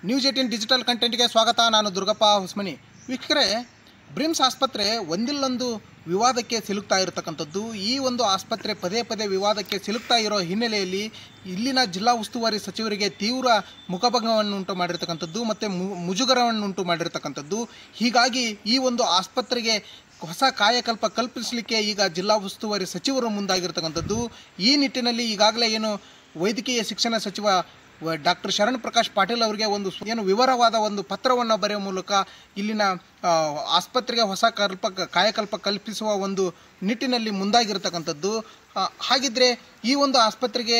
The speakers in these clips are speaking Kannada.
ನ್ಯೂಸ್ 18 ಡಿಜಿಟಲ್ ಕಂಟೆಂಟ್ಗೆ ಸ್ವಾಗತ. ನಾನು ದುರ್ಗಪ್ಪ ಹೊಸ್ಮನಿ. ವೀಕ್ಷಕರೇ, ಬ್ರಿಮ್ಸ್ ಆಸ್ಪತ್ರೆ ಒಂದಿಲ್ಲೊಂದು ವಿವಾದಕ್ಕೆ ಸಿಲುಕ್ತಾ ಇರತಕ್ಕಂಥದ್ದು. ಈ ಒಂದು ಆಸ್ಪತ್ರೆ ಪದೇ ಪದೇ ವಿವಾದಕ್ಕೆ ಸಿಲುಕ್ತಾ ಇರೋ ಹಿನ್ನೆಲೆಯಲ್ಲಿ ಇಲ್ಲಿನ ಜಿಲ್ಲಾ ಉಸ್ತುವಾರಿ ಸಚಿವರಿಗೆ ತೀವ್ರ ಮುಖಭಂಗವನ್ನುಂಟು ಮಾಡಿರ್ತಕ್ಕಂಥದ್ದು ಮತ್ತು ಮುಜುಗರವನ್ನುಂಟು ಮಾಡಿರ್ತಕ್ಕಂಥದ್ದು. ಹೀಗಾಗಿ ಈ ಒಂದು ಆಸ್ಪತ್ರೆಗೆ ಹೊಸ ಕಾಯಕಲ್ಪ ಕಲ್ಪಿಸಲಿಕ್ಕೆ ಈಗ ಜಿಲ್ಲಾ ಉಸ್ತುವಾರಿ ಸಚಿವರು ಮುಂದಾಗಿರ್ತಕ್ಕಂಥದ್ದು. ಈ ನಿಟ್ಟಿನಲ್ಲಿ ಈಗಾಗಲೇ ವೈದ್ಯಕೀಯ ಶಿಕ್ಷಣ ಸಚಿವ ಡಾಕ್ಟರ್ ಶರಣ್ ಪ್ರಕಾಶ್ ಪಾಟೀಲ್ ಅವರಿಗೆ ಒಂದು ವಿವರವಾದ ಒಂದು ಪತ್ರವನ್ನು ಬರೆಯುವ ಮೂಲಕ ಇಲ್ಲಿನ ಆಸ್ಪತ್ರೆಗೆ ಹೊಸ ಕಾಯಕಲ್ಪ ಕಲ್ಪಿಸುವ ಒಂದು ನಿಟ್ಟಿನಲ್ಲಿ ಮುಂದಾಗಿರ್ತಕ್ಕಂಥದ್ದು. ಹಾಗಿದ್ರೆ ಈ ಒಂದು ಆಸ್ಪತ್ರೆಗೆ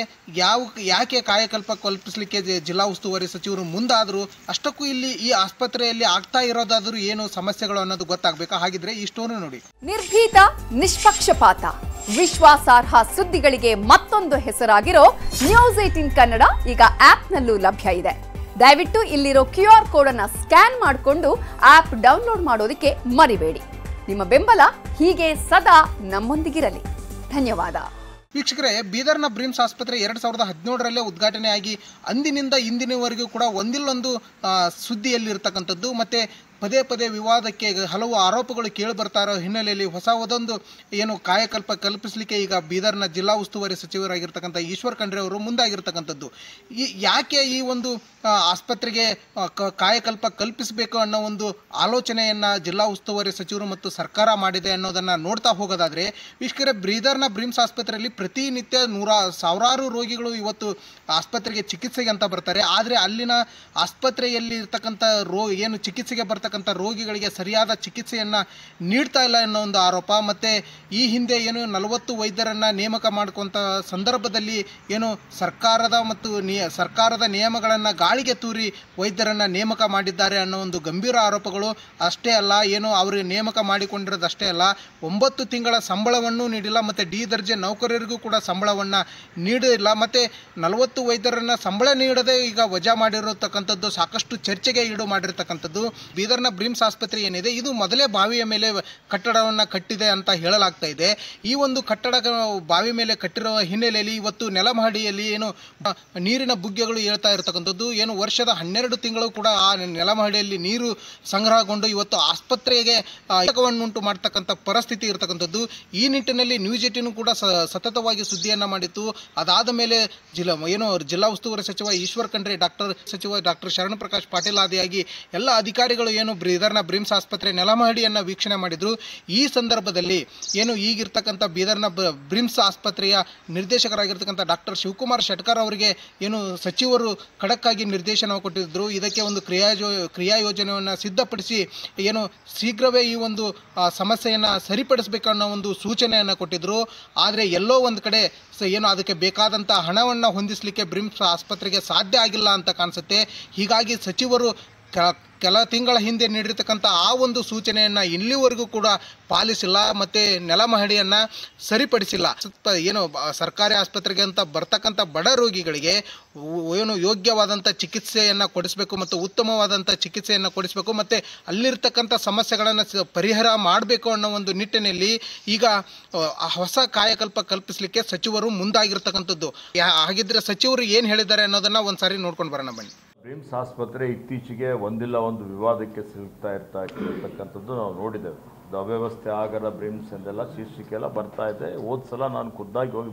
ಯಾಕೆ ಕಾಯಕಲ್ಪ ಕಲ್ಪಿಸಲಿಕ್ಕೆ ಜಿಲ್ಲಾ ಉಸ್ತುವಾರಿ ಸಚಿವರು ಮುಂದಾದರೂ, ಅಷ್ಟಕ್ಕೂ ಇಲ್ಲಿ ಈ ಆಸ್ಪತ್ರೆಯಲ್ಲಿ ಆಗ್ತಾ ಇರೋದಾದರೂ ಏನು ಸಮಸ್ಯೆಗಳು ಅನ್ನೋದು ಗೊತ್ತಾಗಬೇಕಾ? ಹಾಗಿದ್ರೆ ಈ ಸ್ಟೋರಿ ನೋಡಿ. ನಿರ್ಭೀತ, ನಿಷ್ಪಕ್ಷಪಾತ, ವಿಶ್ವಾಸಾರ್ಹ ಸುದ್ದಿಗಳಿಗೆ ಮತ್ತೊಂದು ಹೆಸರಾಗಿರೋ ನ್ಯೂಸ್ 18 ಕನ್ನಡ ಈಗ ಆಪ್ನಲ್ಲೂ ಲಭ್ಯ ಇದೆ. ದಯವಿಟ್ಟು ಇಲ್ಲಿರೋ QR ಕೋಡ್ ಅನ್ನು ಸ್ಕ್ಯಾನ್ ಮಾಡಿಕೊಂಡು ಆಪ್ ಡೌನ್ಲೋಡ್ ಮಾಡೋದಕ್ಕೆ ಮರಿಬೇಡಿ. ನಿಮ್ಮ ಬೆಂಬಲ ಹೀಗೆ ಸದಾ ನಮ್ಮೊಂದಿಗಿರಲಿ. ಧನ್ಯವಾದ. ವೀಕ್ಷಕರೇ, ಬೀದರ್ನ ಬ್ರಿಮ್ಸ್ ಆಸ್ಪತ್ರೆ 2017ರಲ್ಲೇ ಉದ್ಘಾಟನೆಯಾಗಿ ಅಂದಿನಿಂದ ಇಂದಿನವರೆಗೂ ಕೂಡ ಒಂದಿಲ್ಲೊಂದು ಸುದ್ದಿಯಲ್ಲಿರ್ತಕ್ಕಂಥದ್ದು ಮತ್ತು ಪದೇ ಪದೇ ವಿವಾದಕ್ಕೆ ಹಲವು ಆರೋಪಗಳು ಕೇಳಿ ಬರ್ತಾ ಇರೋ ಹಿನ್ನೆಲೆಯಲ್ಲಿ ಹೊಸದೊಂದು ಕಾಯಕಲ್ಪ ಕಲ್ಪಿಸಲಿಕ್ಕೆ ಈಗ ಬೀದರ್ನ ಜಿಲ್ಲಾ ಉಸ್ತುವಾರಿ ಸಚಿವರಾಗಿರ್ತಕ್ಕಂಥ ಈಶ್ವರ್ ಖಂಡ್ರೆ ಅವರು ಮುಂದಾಗಿರ್ತಕ್ಕಂಥದ್ದು. ಯಾಕೆ ಈ ಒಂದು ಆಸ್ಪತ್ರೆಗೆ ಕಾಯಕಲ್ಪ ಕಲ್ಪಿಸಬೇಕು ಅನ್ನೋ ಒಂದು ಆಲೋಚನೆಯನ್ನು ಜಿಲ್ಲಾ ಉಸ್ತುವಾರಿ ಸಚಿವರು ಮತ್ತು ಸರ್ಕಾರ ಮಾಡಿದೆ ಅನ್ನೋದನ್ನು ನೋಡ್ತಾ ಹೋಗೋದಾದರೆ, ವೀಕ್ಷಕರೇ, ಬೀದರ್ನ ಬ್ರಿಮ್ಸ್ ಆಸ್ಪತ್ರೆಯಲ್ಲಿ ಪ್ರತಿನಿತ್ಯ ಸಾವಿರಾರು ರೋಗಿಗಳು ಇವತ್ತು ಆಸ್ಪತ್ರೆಗೆ ಚಿಕಿತ್ಸೆಗೆ ಅಂತ ಬರ್ತಾರೆ. ಆದರೆ ಅಲ್ಲಿನ ಆಸ್ಪತ್ರೆಯಲ್ಲಿ ಇರ್ತಕ್ಕಂಥ ಚಿಕಿತ್ಸೆಗೆ ಬರ್ತಕ್ಕಂಥ ರೋಗಿಗಳಿಗೆ ಸರಿಯಾದ ಚಿಕಿತ್ಸೆಯನ್ನು ನೀಡ್ತಾ ಇಲ್ಲ ಅನ್ನೋ ಒಂದು ಆರೋಪ. ಮತ್ತು ಈ ಹಿಂದೆ 40 ವೈದ್ಯರನ್ನು ನೇಮಕ ಮಾಡ್ಕೊಂಥ ಸಂದರ್ಭದಲ್ಲಿ ಸರ್ಕಾರದ ನಿಯಮಗಳನ್ನು ಗಾಳಿಗೆ ತೂರಿ ವೈದ್ಯರನ್ನು ನೇಮಕ ಮಾಡಿದ್ದಾರೆ ಅನ್ನೋ ಒಂದು ಗಂಭೀರ ಆರೋಪಗಳು. ಅಷ್ಟೇ ಅಲ್ಲ, ಅವರು ನೇಮಕ ಮಾಡಿಕೊಂಡಿರೋದು ಅಷ್ಟೇ ಅಲ್ಲ, 9 ತಿಂಗಳ ಸಂಬಳವನ್ನು ನೀಡಿಲ್ಲ ಮತ್ತು ಡಿ ದರ್ಜೆ ನೌಕರರಿಗೂ ಕೂಡ ಸಂಬಳವನ್ನು ನೀಡಿಲ್ಲ. ಮತ್ತು 40 ವೈದ್ಯರನ್ನು ಸಂಬಳ ನೀಡದೆ ಈಗ ವಜಾ ಮಾಡಿರತಕ್ಕಂಥದ್ದು ಸಾಕಷ್ಟು ಚರ್ಚೆಗೆ ಈಡು ಮಾಡಿರ್ತಕ್ಕಂಥದ್ದು. ಬೀದರ್ನ ಬ್ರಿಮ್ಸ್ ಆಸ್ಪತ್ರೆ ಏನಿದೆ, ಇದು ಮೊದಲೇ ಬಾವಿಯ ಮೇಲೆ ಕಟ್ಟಡವನ್ನು ಕಟ್ಟಿದೆ ಅಂತ ಹೇಳಲಾಗ್ತಾ ಇದೆ. ಈ ಒಂದು ಕಟ್ಟಡ ಬಾವಿ ಮೇಲೆ ಕಟ್ಟಿರುವ ಹಿನ್ನೆಲೆಯಲ್ಲಿ ಇವತ್ತು ನೆಲಮಹಡಿಯಲ್ಲಿ ನೀರಿನ ಬುಗ್ಗೆಗಳು ಏಳ್ತಾ ಇರತಕ್ಕಂಥದ್ದು. ವರ್ಷದ 12 ತಿಂಗಳು ಕೂಡ ಆ ನೆಲಮಹಡಿಯಲ್ಲಿ ನೀರು ಸಂಗ್ರಹಗೊಂಡು ಇವತ್ತು ಆಸ್ಪತ್ರೆಗೆ ಆತಂಕವನ್ನುಂಟು ಮಾಡ್ತಕ್ಕಂಥ ಪರಿಸ್ಥಿತಿ ಇರತಕ್ಕಂಥದ್ದು. ಈ ನಿಟ್ಟಿನಲ್ಲಿ ನ್ಯೂಸ್ 18 ಕೂಡ ಸತತವಾಗಿ ಸುದ್ದಿಯನ್ನು ಮಾಡಿತ್ತು. ಅದಾದ ಮೇಲೆ ಜಿಲ್ಲಾ ಉಸ್ತುವಾರಿ ಸಚಿವ ಈಶ್ವರ್ ಖಂಡ್ರೆ, ಡಾಕ್ಟರ್ ಶರಣ್ ಪ್ರಕಾಶ್ ಪಾಟೀಲ್ ಆದಿಯಾಗಿ ಎಲ್ಲ ಅಧಿಕಾರಿಗಳು ಬೀದರ್ನ ಬ್ರಿಮ್ಸ್ ಆಸ್ಪತ್ರೆ ನೆಲಮಹಡಿಯನ್ನು ವೀಕ್ಷಣೆ ಮಾಡಿದ್ರು. ಈ ಸಂದರ್ಭದಲ್ಲಿ ಈಗಿರ್ತಕ್ಕಂಥ ಬೀದರ್ನ ಬ್ರಿಮ್ಸ್ ಆಸ್ಪತ್ರೆಯ ನಿರ್ದೇಶಕರಾಗಿರ್ತಕ್ಕಂಥ ಡಾಕ್ಟರ್ ಶಿವಕುಮಾರ್ ಶೆಟ್ಕರ್ ಅವರಿಗೆ ಸಚಿವರು ಖಡಕ್ಕಾಗಿ ನಿರ್ದೇಶನ ಕೊಟ್ಟಿದ್ರು. ಇದಕ್ಕೆ ಒಂದು ಕ್ರಿಯಾ ಯೋಜನೆಯನ್ನು ಸಿದ್ಧಪಡಿಸಿ ಶೀಘ್ರವೇ ಈ ಒಂದು ಸಮಸ್ಯೆಯನ್ನು ಸರಿಪಡಿಸಬೇಕು ಅನ್ನೋ ಒಂದು ಸೂಚನೆಯನ್ನು ಕೊಟ್ಟಿದ್ರು. ಆದರೆ ಎಲ್ಲೋ ಒಂದು ಕಡೆ ಅದಕ್ಕೆ ಬೇಕಾದಂಥ ಹಣವನ್ನು ಹೊಂದಿಸಲಿಕ್ಕೆ ಬ್ರಿಮ್ಸ್ ಆಸ್ಪತ್ರೆಗೆ ಸಾಧ್ಯ ಆಗಿಲ್ಲ ಅಂತ ಕಾಣಿಸುತ್ತೆ. ಹೀಗಾಗಿ ಸಚಿವರು ಕೆಲ ತಿಂಗಳ ಹಿಂದೆ ನೀಡಿರ್ತಕ್ಕಂಥ ಆ ಒಂದು ಸೂಚನೆಯನ್ನು ಇಲ್ಲಿವರೆಗೂ ಕೂಡ ಪಾಲಿಸಿಲ್ಲ ಮತ್ತು ನೆಲಮಹಡಿಯನ್ನು ಸರಿಪಡಿಸಿಲ್ಲ. ಸರ್ಕಾರಿ ಆಸ್ಪತ್ರೆಗೆ ಅಂತ ಬರ್ತಕ್ಕಂಥ ಬಡ ರೋಗಿಗಳಿಗೆ ಯೋಗ್ಯವಾದಂಥ ಚಿಕಿತ್ಸೆಯನ್ನು ಕೊಡಿಸಬೇಕು ಮತ್ತು ಉತ್ತಮವಾದಂಥ ಚಿಕಿತ್ಸೆಯನ್ನು ಕೊಡಿಸಬೇಕು ಮತ್ತು ಅಲ್ಲಿರ್ತಕ್ಕಂಥ ಸಮಸ್ಯೆಗಳನ್ನು ಪರಿಹಾರ ಮಾಡಬೇಕು ಅನ್ನೋ ಒಂದು ನಿಟ್ಟಿನಲ್ಲಿ ಈಗ ಹೊಸ ಕಾಯಕಲ್ಪ ಕಲ್ಪಿಸಲಿಕ್ಕೆ ಸಚಿವರು ಮುಂದಾಗಿರ್ತಕ್ಕಂಥದ್ದು. ಹಾಗಿದ್ರೆ ಸಚಿವರು ಏನು ಹೇಳಿದ್ದಾರೆ ಅನ್ನೋದನ್ನು ಒಂದು ಸಾರಿ ನೋಡ್ಕೊಂಡು ಬರೋಣ ಬನ್ನಿ. ಬ್ರಿಮ್ಸ್ ಆಸ್ಪತ್ರೆ ಇತ್ತೀಚೆಗೆ ಒಂದಿಲ್ಲ ಒಂದು ವಿವಾದಕ್ಕೆ ಸಿಲುಕ್ತಾ ಇರ್ತಕ್ಕಂಥದ್ದು ನಾವು ನೋಡಿದ್ದೇವೆ. ಅವ್ಯವಸ್ಥೆ ಆಗರ ಬ್ರಿಮ್ಸ್ ಎಂದೆಲ್ಲ ಶೀರ್ಷಿಕೆ ಎಲ್ಲ ಬರ್ತಾ ಇದೆ. ಹೋದ ಸಲ ನಾನು ಖುದ್ದಾಗಿ ಹೋಗಿ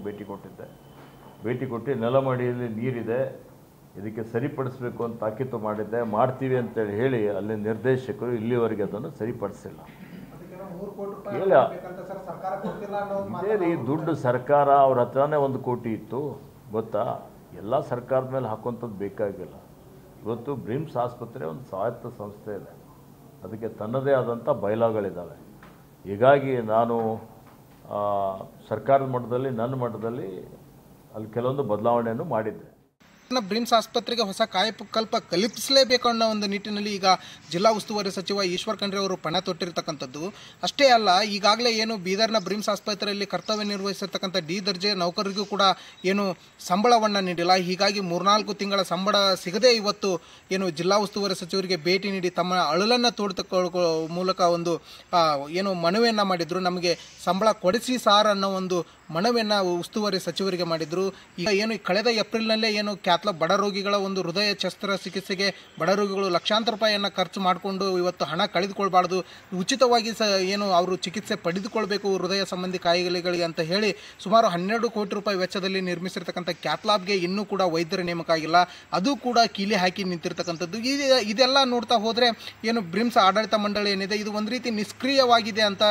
ಭೇಟಿ ಕೊಟ್ಟು ನೆಲಮಡಿಯಲ್ಲಿ ನೀರಿದೆ, ಇದಕ್ಕೆ ಸರಿಪಡಿಸಬೇಕು ಅಂತ ತಾಕೀತು ಮಾಡಿದ್ದೆ. ಮಾಡ್ತೀವಿ ಅಂತೇಳಿ ಹೇಳಿ ಅಲ್ಲಿ ನಿರ್ದೇಶಕರು ಇಲ್ಲಿವರೆಗೆ ಅದನ್ನು ಸರಿಪಡಿಸಿಲ್ಲ. ಇಲ್ಲ, ಇದೇ ರೀ ದುಡ್ಡು ಸರ್ಕಾರ ಅವ್ರ ಹತ್ರನೇ 1 ಕೋಟಿ ಇತ್ತು ಗೊತ್ತಾ. ಎಲ್ಲ ಸರ್ಕಾರದ ಮೇಲೆ ಹಾಕುವಂಥದ್ದು ಬೇಕಾಗಿಲ್ಲ. ಇವತ್ತು ಬ್ರಿಮ್ಸ್ ಆಸ್ಪತ್ರೆ ಒಂದು ಸ್ವಾಯತ್ತ ಸಂಸ್ಥೆ ಇದೆ, ಅದಕ್ಕೆ ತನ್ನದೇ ಆದಂಥ ಬಯಲಾಗಳಿದ್ದಾವೆ. ಹೀಗಾಗಿ ನಾನು ಸರ್ಕಾರದ ಮಟ್ಟದಲ್ಲಿ, ನನ್ನ ಮಟ್ಟದಲ್ಲಿ ಅಲ್ಲಿ ಕೆಲವೊಂದು ಬದಲಾವಣೆಯನ್ನು ಮಾಡಿದ್ದೆ. ಬ್ರಿಮ್ಸ್ ಆಸ್ಪತ್ರೆಗೆ ಹೊಸ ಕಾಯಕಲ್ಪ ಕಲ್ಪಿಸಲೇಬೇಕು ಅನ್ನೋ ಒಂದು ನಿಟ್ಟಿನಲ್ಲಿ ಈಗ ಜಿಲ್ಲಾ ಉಸ್ತುವಾರಿ ಸಚಿವ ಈಶ್ವರ್ ಖಂಡ್ರೆ ಅವರು ಪಣ ತೊಟ್ಟಿರ್ತಕ್ಕಂಥದ್ದು. ಅಷ್ಟೇ ಅಲ್ಲ, ಈಗಾಗಲೇ ಬೀದರ್ನ ಬ್ರಿಮ್ಸ್ ಆಸ್ಪತ್ರೆಯಲ್ಲಿ ಕರ್ತವ್ಯ ನಿರ್ವಹಿಸಿರ್ತಕ್ಕಂಥ ಡಿ ದರ್ಜೆ ನೌಕರರಿಗೂ ಕೂಡ ಸಂಬಳವನ್ನು ನೀಡಿಲ್ಲ. ಹೀಗಾಗಿ 3-4 ತಿಂಗಳ ಸಂಬಳ ಸಿಗದೆ ಇವತ್ತು ಜಿಲ್ಲಾ ಉಸ್ತುವಾರಿ ಸಚಿವರಿಗೆ ಭೇಟಿ ನೀಡಿ ತಮ್ಮ ಅಳಲನ್ನು ತೋಡ್ತಕೊಳ್ಳೋ ಮೂಲಕ ಒಂದು ಮನವಿಯನ್ನು ಮಾಡಿದ್ರು. ನಮಗೆ ಸಂಬಳ ಕೊಡಿಸಿ ಸಾರ್ ಅನ್ನೋ ಒಂದು ಮನವಿಯನ್ನು ಉಸ್ತುವಾರಿ ಸಚಿವರಿಗೆ ಮಾಡಿದ್ರು. ಈಗ ಕಳೆದ ಏಪ್ರಿಲ್ನಲ್ಲೇ ಖ್ಯಾತ ಬಡ ರೋಗಿಗಳ ಒಂದು ಹೃದಯ ಶಸ್ತ್ರಚಿಕಿತ್ಸೆಗೆ ಬಡ ರೋಗಿಗಳು ಲಕ್ಷಾಂತರ ರೂಪಾಯಿಯನ್ನು ಖರ್ಚು ಮಾಡಿಕೊಂಡು ಇವತ್ತು ಹಣ ಕಳೆದುಕೊಳ್ಬಾರ್ದು, ಉಚಿತವಾಗಿ ಏನು ಅವರು ಚಿಕಿತ್ಸೆ ಪಡೆದುಕೊಳ್ಬೇಕು ಹೃದಯ ಸಂಬಂಧಿ ಕಾಯಿಲೆಗಳಿಗೆ ಅಂತ ಹೇಳಿ ಸುಮಾರು 12 ಕೋಟಿ ರೂಪಾಯಿ ವೆಚ್ಚದಲ್ಲಿ ನಿರ್ಮಿಸಿರ್ತಕ್ಕಂಥ ಕ್ಯಾಥ್ಲಾಬ್ಗೆ ಇನ್ನೂ ಕೂಡ ವೈದ್ಯರ ನೇಮಕ ಆಗಿಲ್ಲ, ಅದು ಕೂಡ ಕೀಲಿ ಹಾಕಿ ನಿಂತಿರ್ತಕ್ಕಂಥದ್ದು. ಇದೆಲ್ಲ ನೋಡ್ತಾ ಹೋದರೆ ಏನು ಬ್ರಿಮ್ಸ್ ಆಡಳಿತ ಮಂಡಳಿ ಏನಿದೆ ಇದು ಒಂದು ರೀತಿ ನಿಷ್ಕ್ರಿಯವಾಗಿದೆ ಅಂತ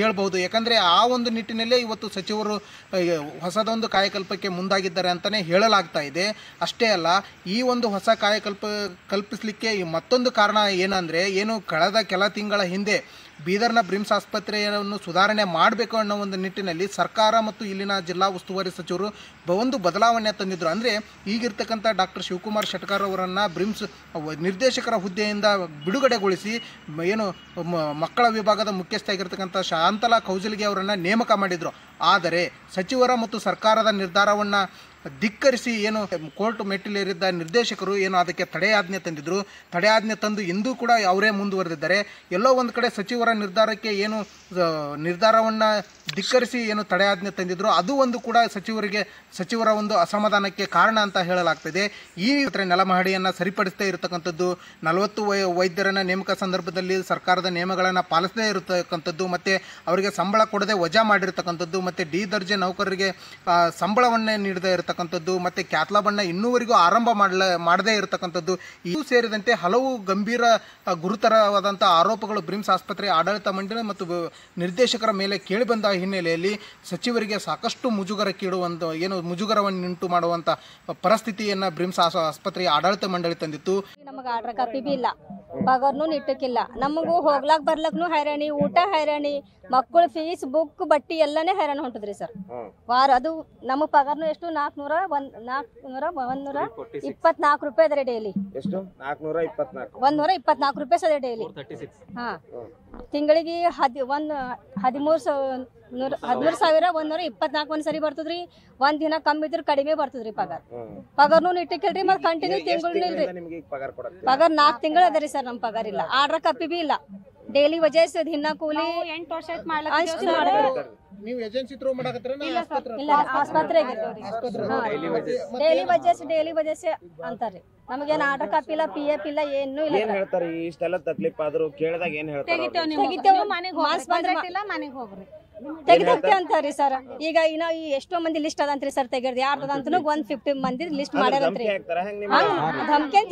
ಹೇಳ್ಬೋದು. ಯಾಕಂದರೆ ಆ ಒಂದು ನಿಟ್ಟಿನಲ್ಲೇ ಇವತ್ತು ಸಚಿವರು ಹೊಸದೊಂದು ಕಾಯಕಲ್ಪಕ್ಕೆ ಮುಂದಾಗಿದ್ದಾರೆ ಅಂತಲೇ ಹೇಳಲಾಗ್ತಾ ಇದೆ. ಅಷ್ಟೇ ಅಲ್ಲ, ಈ ಒಂದು ಹೊಸ ಕಲ್ಪಿಸಲಿಕ್ಕೆ ಮತ್ತೊಂದು ಕಾರಣ ಏನಂದರೆ ಕಳೆದ ಕೆಲ ತಿಂಗಳ ಹಿಂದೆ ಬೀದರ್ನ ಬ್ರಿಮ್ಸ್ ಆಸ್ಪತ್ರೆಯನ್ನು ಸುಧಾರಣೆ ಮಾಡಬೇಕು ಅನ್ನೋ ಒಂದು ನಿಟ್ಟಿನಲ್ಲಿ ಸರ್ಕಾರ ಮತ್ತು ಇಲ್ಲಿನ ಜಿಲ್ಲಾ ಉಸ್ತುವಾರಿ ಸಚಿವರು ಒಂದು ಬದಲಾವಣೆ ತಂದಿದ್ದರು. ಅಂದರೆ ಈಗಿರ್ತಕ್ಕಂಥ ಡಾಕ್ಟರ್ ಶಿವಕುಮಾರ್ ಶೆಟ್ಕರ್ ಅವರನ್ನು ಬ್ರಿಮ್ಸ್ ನಿರ್ದೇಶಕರ ಹುದ್ದೆಯಿಂದ ಬಿಡುಗಡೆಗೊಳಿಸಿ ಮಕ್ಕಳ ವಿಭಾಗದ ಮುಖ್ಯಸ್ಥ ಆಗಿರ್ತಕ್ಕಂಥ ಶಾಂತಲಾ ಕೌಜಲ್ಗಿ ಅವರನ್ನು ನೇಮಕ ಮಾಡಿದರು. ಆದರೆ ಸಚಿವರ ಮತ್ತು ಸರ್ಕಾರದ ನಿರ್ಧಾರವನ್ನು ಧಿಕ್ಕರಿಸಿ ಕೋರ್ಟ್ ಮೆಟ್ಟಿಲೇರಿದ್ದ ನಿರ್ದೇಶಕರು ಅದಕ್ಕೆ ತಡೆಯಾಜ್ಞೆ ತಂದಿದ್ದರು. ತಡೆಯಾಜ್ಞೆ ತಂದು ಇಂದೂ ಕೂಡ ಅವರೇ ಮುಂದುವರೆದಿದ್ದಾರೆ. ಎಲ್ಲೋ ಒಂದು ಕಡೆ ಸಚಿವರ ನಿರ್ಧಾರಕ್ಕೆ ನಿರ್ಧಾರವನ್ನು ಧಿಕ್ಕರಿಸಿ ತಡೆಯಾಜ್ಞೆ ತಂದಿದ್ರು, ಅದು ಒಂದು ಕೂಡ ಸಚಿವರ ಒಂದು ಅಸಮಾಧಾನಕ್ಕೆ ಕಾರಣ ಅಂತ ಹೇಳಲಾಗ್ತಿದೆ. ಈ ನೆಲಮಹಡಿಯನ್ನು ಸರಿಪಡಿಸದೇ ಇರತಕ್ಕಂಥದ್ದು, 40 ವೈದ್ಯರನ್ನ ನೇಮಕ ಸಂದರ್ಭದಲ್ಲಿ ಸರ್ಕಾರದ ನಿಯಮಗಳನ್ನು ಪಾಲಿಸದೇ ಇರತಕ್ಕಂಥದ್ದು, ಮತ್ತು ಅವರಿಗೆ ಸಂಬಳ ಕೊಡದೆ ವಜಾ ಮಾಡಿರ್ತಕ್ಕಂಥದ್ದು, ಮತ್ತು ಡಿ ದರ್ಜೆ ನೌಕರರಿಗೆ ಸಂಬಳವನ್ನೇ ನೀಡದೇ ಇರತಕ್ಕಂಥದ್ದು, ಮತ್ತು ಕ್ಯಾಥ್ಲಾಬನ್ನು ಇನ್ನೂವರೆಗೂ ಆರಂಭ ಮಾಡದೇ ಇರತಕ್ಕಂಥದ್ದು, ಇದು ಸೇರಿದಂತೆ ಹಲವು ಗಂಭೀರ ಗುರುತರವಾದಂಥ ಆರೋಪಗಳು ಬ್ರಿಮ್ಸ್ ಆಸ್ಪತ್ರೆ ಆಡಳಿತ ಮಂಡಳಿ ಮತ್ತು ನಿರ್ದೇಶಕರ ಮೇಲೆ ಕೇಳಿಬಂದ ಹಿನ್ನೆಲೆಯಲ್ಲಿ ಸಚಿವರಿಗೆ ಸಾಕಷ್ಟು ಮುಜುಗರವನ್ನುಂಟು ಮಾಡುವಂಥ ಪರಿಸ್ಥಿತಿಯನ್ನು ಬ್ರಿಮ್ಸ್ ಆಸ್ಪತ್ರೆಯ ಆಡಳಿತ ಮಂಡಳಿ ತಂದಿತ್ತು. ನಮಗೆ ಆರ್ಡರ್ ಕಾಪಿ ಬಿ ಇಲ್ಲ, ಪಗಾರ್ನು ನಿಟ್ಟಕ್ಕಿಲ್ಲ, ನಮಗೂ ಹೋಗ್ಲಾಕ್ ಬರ್ಲಕ್ನು ಹೈರಾಣಿ, ಊಟ ಹೈರಾಣಿ, ಮಕ್ಕಳ ಫೀಸ್ ಬುಕ್ ಬಟ್ಟಿ ಎಲ್ಲನೇ ಹೈರಾಣ ಹೊಂಟದ್ರಿ ಸರ್. ವಾರ ಅದು ನಮ್ಮ ಪಗಾರ್ನು ಎಷ್ಟು 124 ರೂಪಾಯಿ ಅದ್ರಿ ಡೈಲಿ. ಎಷ್ಟು 124 ರೂಪಾಯಿ ಸದ ಡೈಲಿ. ಹಾ, ತಿಂಗಳಿಗೆ 13,124 ಒಂದ್ ಸರಿ ಬರ್ತದ್ರಿ. ಒಂದ್ ದಿನ ಕಮ್ಮಿ ಇದ್ರ ಕಡಿಮೆ ಬರ್ತದ್ರಿ ಪಗಾರ್ನು ನಿಟ್ಟಕ್ಕಿಲ್ರಿ. ಮತ್ತೆ ಕಂಟಿನ್ಯೂ ತಿಂಗಳು ಇಲ್ರಿ ಪಗಾರ್ 4 ತಿಂಗಳು ಅದರಿ ಸರ್. ನಮ್ ಪಗಾರ್ ಇಲ್ಲ, ಆರ್ಡರ್ ಕಾಪಿ ಬಿ ಇಲ್ಲ. ಡೈಲಿ ವಜೆ ದಿನ ಕೂಲಿ 8 ವರ್ಷ ನೀವು ಏಜೆನ್ಸಿ ಥ್ರೂ ಮಾಡಕತ್ತರ ಆಸ್ಪತ್ರೆಗೆ ಡೈಲಿ ವಜೆ ಅಂತಾರ್ರಿ. ನಮಗೇನು ಆರ್ಡರ್ ಕಾಪಿ ಇಲ್ಲ, PF ಇಲ್ಲ, ಏನು ಇಲ್ಲ. ಏನ್ ಹೇಳ್ತಾರೆ ಇಷ್ಟೆಲ್ಲ ತಕ್ಲೀಫ್ ಆದ್ರೂ ಕೇಳಿದಾಗ ಏನ್ ಹೇಳ್ತಾರೆ? ತೆಗಿತೇವೆ ಅಂತಾರ್ರಿ ಸರ್. ಈಗ ಇನ್ನ ಎಷ್ಟೋ ಮಂದಿ ಲಿಸ್ಟ್ ಅದಂತ್ರಿ ಸರ್, ತೆಗಿರ್ದು ಯಾರ್ದಂತೂ 150 ಮಂದಿ ಲಿಸ್ಟ್ ಮಾಡ್ಯಾರಂತ್ರಿ. ಧಮ್ಕೇನ್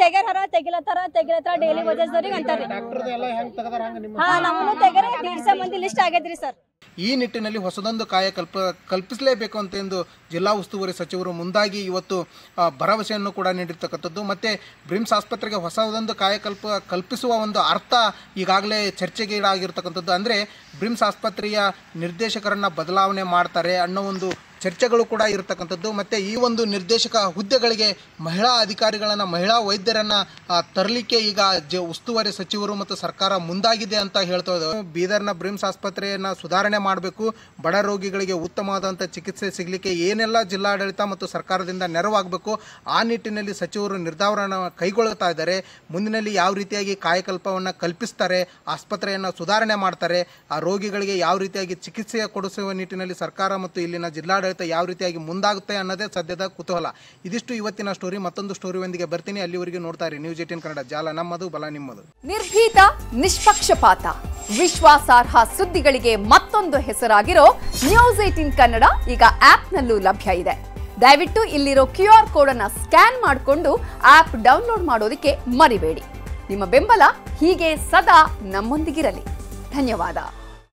ತೆಗಿಲತ್ತಾರ ಡೈಲಿ ವಜೆಸ್ದವ್ರಿಗೆ ಅಂತಾರ್ರಿ. ಹಾ, ನಮ್ಮನ್ನು ತೆಗರ 150 ಮಂದಿ ಲಿಸ್ಟ್ ಆಗೈತ್ರಿ ಸರ್. ಈ ನಿಟ್ಟಿನಲ್ಲಿ ಹೊಸದೊಂದು ಕಲ್ಪಿಸಲೇಬೇಕು ಅಂತ ಜಿಲ್ಲಾ ಉಸ್ತುವಾರಿ ಸಚಿವರು ಮುಂದಾಗಿ ಇವತ್ತು ಭರವಸೆಯನ್ನು ಕೂಡ ನೀಡಿರ್ತಕ್ಕಂಥದ್ದು. ಮತ್ತು ಬ್ರಿಮ್ಸ್ ಆಸ್ಪತ್ರೆಗೆ ಹೊಸದೊಂದು ಕಲ್ಪಿಸುವ ಒಂದು ಅರ್ಥ ಈಗಾಗಲೇ ಚರ್ಚೆಗೀಡಾಗಿರ್ತಕ್ಕಂಥದ್ದು. ಅಂದರೆ ಬ್ರಿಮ್ಸ್ ಆಸ್ಪತ್ರೆಯ ನಿರ್ದೇಶಕರನ್ನು ಬದಲಾವಣೆ ಮಾಡ್ತಾರೆ ಅನ್ನೋ ಒಂದು ಚರ್ಚೆಗಳು ಕೂಡ ಇರತಕ್ಕಂಥದ್ದು. ಮತ್ತು ಈ ಒಂದು ನಿರ್ದೇಶಕ ಹುದ್ದೆಗಳಿಗೆ ಮಹಿಳಾ ಅಧಿಕಾರಿಗಳನ್ನು, ಮಹಿಳಾ ವೈದ್ಯರನ್ನು ತರಲಿಕ್ಕೆ ಈಗ ಉಸ್ತುವಾರಿ ಸಚಿವರು ಮತ್ತು ಸರ್ಕಾರ ಮುಂದಾಗಿದೆ ಅಂತ ಹೇಳ್ತಾ ಇದ್ದಾರೆ. ಬೀದರ್ನ ಬ್ರಿಮ್ಸ್ ಆಸ್ಪತ್ರೆಯನ್ನು ಸುಧಾರಣೆ ಮಾಡಬೇಕು, ಬಡ ರೋಗಿಗಳಿಗೆ ಉತ್ತಮವಾದಂಥ ಚಿಕಿತ್ಸೆ ಸಿಗಲಿಕ್ಕೆ ಏನೆಲ್ಲ ಜಿಲ್ಲಾಡಳಿತ ಮತ್ತು ಸರ್ಕಾರದಿಂದ ನೆರವಾಗಬೇಕು, ಆ ನಿಟ್ಟಿನಲ್ಲಿ ಸಚಿವರು ನಿರ್ಧಾರವನ್ನು ಕೈಗೊಳ್ಳುತ್ತಾ ಇದ್ದಾರೆ. ಮುಂದಿನಲ್ಲಿ ಯಾವ ರೀತಿಯಾಗಿ ಕಾಯಕಲ್ಪವನ್ನು ಕಲ್ಪಿಸ್ತಾರೆ, ಆಸ್ಪತ್ರೆಯನ್ನು ಸುಧಾರಣೆ ಮಾಡ್ತಾರೆ, ಆ ರೋಗಿಗಳಿಗೆ ಯಾವ ರೀತಿಯಾಗಿ ಚಿಕಿತ್ಸೆ ಕೊಡಿಸುವ ನಿಟ್ಟಿನಲ್ಲಿ ಸರ್ಕಾರ ಮತ್ತು ಇಲ್ಲಿನ ಜಿಲ್ಲಾಡಳಿತ ಯಾವ ರೀತಿಯಾಗಿ ಮುಂದಾಗುತ್ತೆ ಅನ್ನೋದೇ ಸದ್ಯದ ಕುತೂಹಲ. ಇದಿಷ್ಟು ಇವತ್ತಿನ ಸ್ಟೋರಿ. ಮತ್ತೊಂದು ಸ್ಟೋರಿಯೊಂದಿಗೆ ಬರ್ತೀನಿ. ಅಲ್ಲಿವರೆಗೆ ನೋಡ್ತಾ ಇರಿ ನ್ಯೂಸ್ 18 ಕನ್ನಡ. ಜಾಲ ನಮ್ಮದು, ಬಲ ನಿಮ್ಮದು. ನಿರ್ಭೀತ, ನಿಷ್ಪಕ್ಷಪಾತ, ವಿಶ್ವಾಸಾರ್ಹ ಸುದ್ದಿಗಳಿಗೆ ಮತ್ತೊಂದು ಹೆಸರಾಗಿರೋ ನ್ಯೂಸ್ 18 ಕನ್ನಡ ಈಗ ಆಪ್ನಲ್ಲೂ ಲಭ್ಯ ಇದೆ. ದಯವಿಟ್ಟು ಇಲ್ಲಿರೋ QR ಕೋಡ್ ಅನ್ನು ಸ್ಕ್ಯಾನ್ ಮಾಡಿಕೊಂಡು ಆಪ್ ಡೌನ್ಲೋಡ್ ಮಾಡೋದಕ್ಕೆ ಮರಿಬೇಡಿ. ನಿಮ್ಮ ಬೆಂಬಲ ಹೀಗೆ ಸದಾ ನಮ್ಮೊಂದಿಗಿರಲಿ. ಧನ್ಯವಾದ.